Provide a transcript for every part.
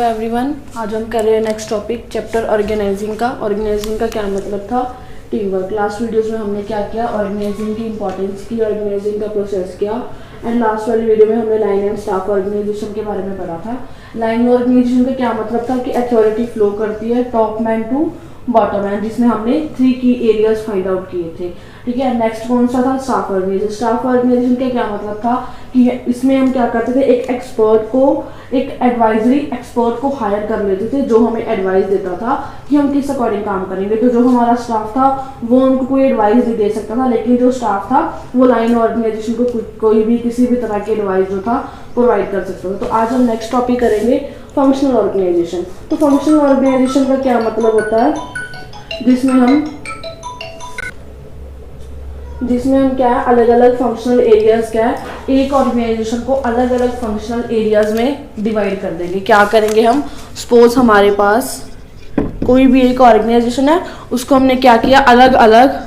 Everyone, आज हम कर रहे हैं नेक्स्ट टॉपिक चैप्टर ऑर्गेनाइजिंग का। ऑर्गेनाइजिंग का क्या मतलब था? Team work. लास्ट वीडियोस में हमने क्या किया? ऑर्गेनाइजिंग की इंपॉर्टेंस की, ऑर्गेनाइजिंग का प्रोसेस किया। एंड लास्ट वाली वीडियो में हमने लाइन एंड स्टाफ ऑर्गेनाइजेशन के बारे में पढ़ा था। लाइन ऑर्गेनाइजेशन का क्या मतलब था कि अथॉरिटी फ्लो करती है top man to bottom man, जिसमें हमने 3 की एरियाज फाइंड आउट किए थे। ठीक है, नेक्स्ट कौन सा था? Staff organisation. स्टाफ ऑर्गेनाइजेशन का क्या मतलब था कि इसमें हम क्या करते थे, एक एक्सपर्ट को, एक एडवाइजरी एक्सपर्ट को हायर कर लेते थे जो हमें एडवाइस देता था कि हम किस अकॉर्डिंग काम करेंगे। तो जो हमारा स्टाफ था वो उनको कोई एडवाइस नहीं दे सकता था, लेकिन जो स्टाफ था वो लाइन ऑर्गेनाइजेशन को कोई भी किसी भी तरह की एडवाइस जो था प्रोवाइड कर सकता था। तो आज हम नेक्स्ट टॉपिक करेंगे फंक्शनल ऑर्गेनाइजेशन। तो फंक्शनल ऑर्गेनाइजेशन का क्या मतलब होता है, जिसमें हम क्या है, अलग अलग फंक्शनल एरियाज क्या है, एक ऑर्गेनाइजेशन को अलग अलग फंक्शनल एरियाज में डिवाइड कर देंगे। क्या करेंगे हम? सपोज हमारे पास कोई भी एक ऑर्गेनाइजेशन है, उसको हमने क्या किया, अलग अलग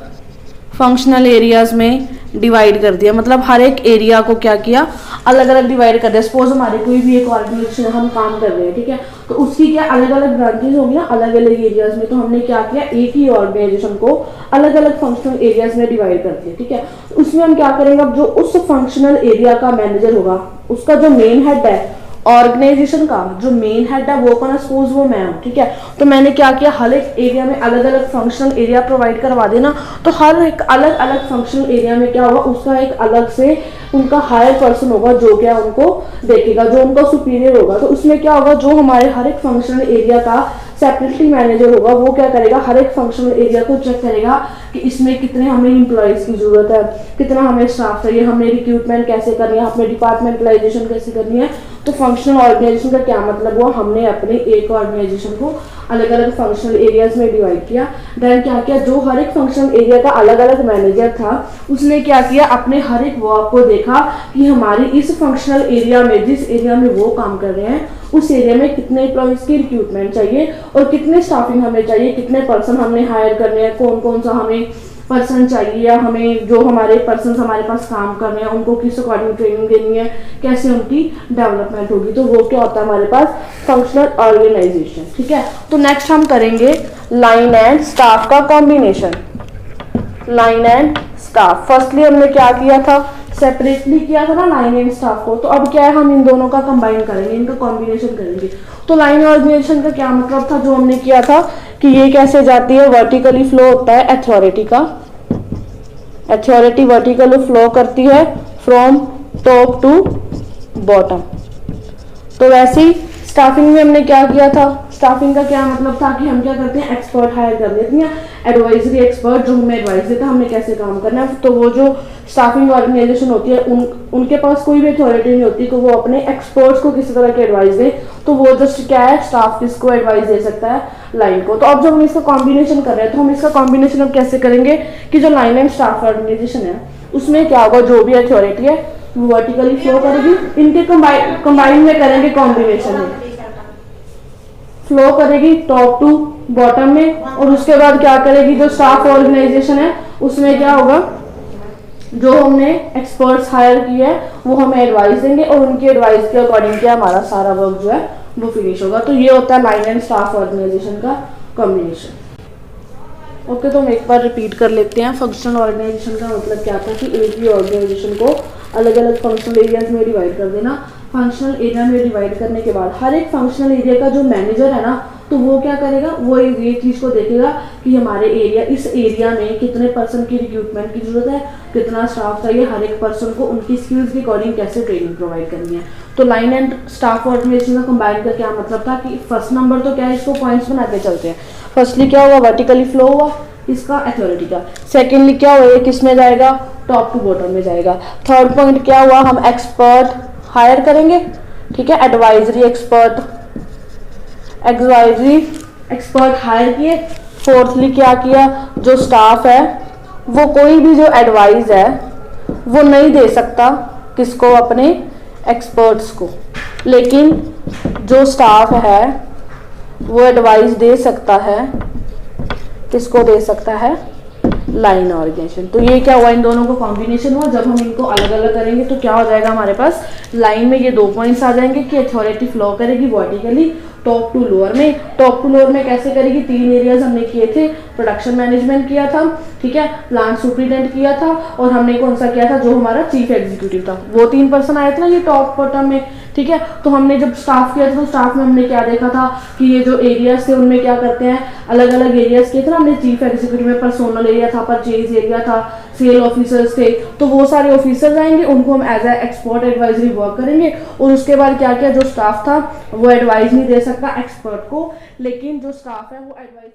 फंक्शनल एरियाज में डिवाइड कर दिया। मतलब हर एक एरिया को क्या किया, अलग अलग डिवाइड कर दिया। सपोज हमारे कोई भी एक ऑर्गेनाइजेशन हम काम कर रहे हैं, ठीक है, तो उसकी क्या अलग अलग ब्रांचेज होंगी ना, अलग अलग एरियाज में। तो हमने क्या किया, एक ही ऑर्गेनाइजेशन को अलग अलग फंक्शनल एरियाज में डिवाइड कर दिया। ठीक है, तो उसमें हम क्या करेंगे, अब जो उस फंक्शनल एरिया का मैनेजर होगा, उसका जो मेन हेड है ऑर्गेनाइजेशन का, जो मेन हेड है वो कौन है? सपोज वो मैं हूं। ठीक है, तो मैंने क्या किया, हर एक एरिया में अलग अलग फंक्शनल एरिया प्रोवाइड करवा देना। तो हर एक अलग अलग फंक्शनल एरिया में क्या होगा, उसका एक अलग से उनका हायर पर्सन होगा जो क्या उनको देखेगा, जो उनका सुपीरियर होगा। तो उसमें क्या होगा, जो हमारे हर एक फंक्शनल एरिया का सेपरेटली मैनेजर होगा, वो क्या करेगा, हर एक फंक्शनल एरिया को चेक करेगा कि इसमें कितने हमें एम्प्लॉयज की जरूरत है, कितना हमें स्टाफ चाहिए, हमें रिक्रूटमेंट कैसे करनी है, हमें डिपार्टमेंटलाइजेशन कैसे करनी है। तो फंक्शनल ऑर्गेनाइजेशन का क्या मतलब हुआ, हमने अपने एक ऑर्गेनाइजेशन को अलग अलग फंक्शनल एरियाज में डिवाइड किया। देन क्या किया, जो हर एक फंक्शनल एरिया का अलग अलग मैनेजर था, उसने क्या किया, अपने हर एक वर्क को देखा कि हमारी इस फंक्शनल एरिया में, जिस एरिया में वो काम कर रहे हैं, उस एरिया में कितने एम्प्लॉयज की रिक्रूटमेंट चाहिए और कितने स्टाफिंग हमें चाहिए, कितने पर्सन हमने हायर करने हैं, कौन कौन सा हमें पर्सन चाहिए, या हमें जो हमारे पर्सन हमारे पास काम कर रहे हैं उनको किस अकॉर्डिंग ट्रेनिंग देनी है, कैसे उनकी डेवलपमेंट होगी। तो वो क्या होता है हमारे पास फंक्शनल ऑर्गेनाइजेशन। ठीक है, तो नेक्स्ट हम करेंगे लाइन एंड स्टाफ का combination. Line and staff, firstly हमने क्या किया था, सेपरेटली किया था ना लाइन एंड स्टाफ को। तो अब क्या है, हम इन दोनों का कंबाइन करेंगे, इनका कॉम्बिनेशन करेंगे। तो लाइन ऑर्गेनाइजेशन का क्या मतलब था, जो हमने किया था कि ये कैसे जाती है, वर्टिकली फ्लो होता है अथॉरिटी का। अथॉरिटी वर्टिकली फ्लो करती है फ्रॉम टॉप टू बॉटम। तो वैसे ही स्टाफिंग में हमने क्या किया था, स्टाफिंग का क्या मतलब था कि हम क्या करते हैं, एक्सपर्ट हायर कर लेते हैं, एडवाइजरी एक्सपर्ट जो हमें एडवाइस देता है हमने कैसे काम करना है। तो वो जो स्टाफिंग ऑर्गेनाइजेशन होती है, उनके पास कोई भी अथॉरिटी नहीं होती कि वो अपने एक्सपर्ट्स को किसी तरह की एडवाइस दे। तो वो जस्ट क्या है, स्टाफ किसको एडवाइस दे सकता है, लाइन को। तो अब जब हम इसका कॉम्बिनेशन कर रहे हैं, तो हम इसका कॉम्बिनेशन अब कैसे करेंगे कि जो लाइन एंड स्टाफ ऑर्गेनाइजेशन है, उसमें क्या होगा, जो भी अथॉरिटी है वो वर्टिकली फ्लो करेगी, इनके कंबाइन में करेंगे, कॉम्बिनेशन में फ्लो करेगी टॉप टू बॉटम में। और उसके बाद क्या करेगी, जो स्टाफ ऑर्गेनाइजेशन है उसमें क्या होगा, जो हमने एक्सपर्ट्स हायर किए हैं वो हमें एडवाइस देंगे और उनकी एडवाइस के अकॉर्डिंग क्या हमारा सारा वर्क जो है वो फिनिश होगा। तो ये होता है लाइन एंड स्टाफ ऑर्गेनाइजेशन का कॉम्बिनेशन। ओके, तो हम एक बार रिपीट कर लेते हैं। फंक्शनल ऑर्गेनाइजेशन का मतलब क्या था कि एक ही ऑर्गेनाइजेशन को अलग अलग फंक्शनल एरियाज में डिवाइड कर देना। फंक्शनल एरिया में डिवाइड करने के बाद हर एक फंक्शनल एरिया का जो मैनेजर है ना, तो वो क्या करेगा, वो ये चीज़ को देखेगा कि हमारे एरिया, इस एरिया में कितने पर्सन की रिक्रूटमेंट की जरूरत है, कितना स्टाफ चाहिए, हर एक पर्सन को उनकी स्किल्स के अकॉर्डिंग कैसे ट्रेनिंग प्रोवाइड करनी है। तो लाइन एंड स्टाफ ऑर्गेनाइजेशन का कंबाइन का क्या मतलब था कि फर्स्ट नंबर तो क्या है, इसको पॉइंट्स बनाते चलते हैं। फर्स्टली क्या हुआ, वर्टिकली फ्लो हुआ इसका अथॉरिटी का। सेकेंडली क्या हुआ, ये किस में जाएगा, टॉप टू बॉटम में जाएगा। थर्ड पॉइंट क्या हुआ, हम एक्सपर्ट हायर करेंगे। ठीक है, एडवाइजरी एक्सपर्ट हायर किए। फोर्थली क्या किया, जो स्टाफ है वो कोई भी जो एडवाइस है वो नहीं दे सकता किसको, अपने एक्सपर्ट्स को, लेकिन जो स्टाफ है वो एडवाइस दे सकता है, किसको दे सकता है, लाइन ऑर्गेनाइजेशन। तो ये क्या हुआ, इन दोनों को कॉम्बिनेशन हुआ। जब हम इनको अलग अलग करेंगे तो क्या हो जाएगा हमारे पास, लाइन में ये 2 पॉइंट्स आ जाएंगे कि अथॉरिटी फ्लो करेगी वर्टिकली टॉप टू लोअर में। टॉप टू लोअर में कैसे करेगी, 3 एरियाज हमने किए थे, प्रोडक्शन मैनेजमेंट किया था, ठीक है, प्लांट सुपरिटेंडेंट किया था, और हमने कौन सा किया था, जो हमारा चीफ एग्जीक्यूटिव था। वो 3 पर्सन आए थे ना ये टॉप बॉटम में, ठीक है। तो हमने जब स्टाफ किया था तो स्टाफ में हमने क्या देखा था कि ये जो एरियाज थे उनमें क्या करते हैं, अलग अलग एरियाज किए थे ना हमने। चीफ एग्जीक्यूटिव में पर्सनल एरिया था, परचेज एरिया था, सेल ऑफिसर्स थे। तो वो सारे ऑफिसर्स आएंगे, उनको हम as a expert advisory work करेंगे। और उसके बाद क्या किया, जो स्टाफ था वो एडवाइस नहीं दे सकता एक्सपर्ट को, लेकिन जो स्टाफ है वो एडवाइस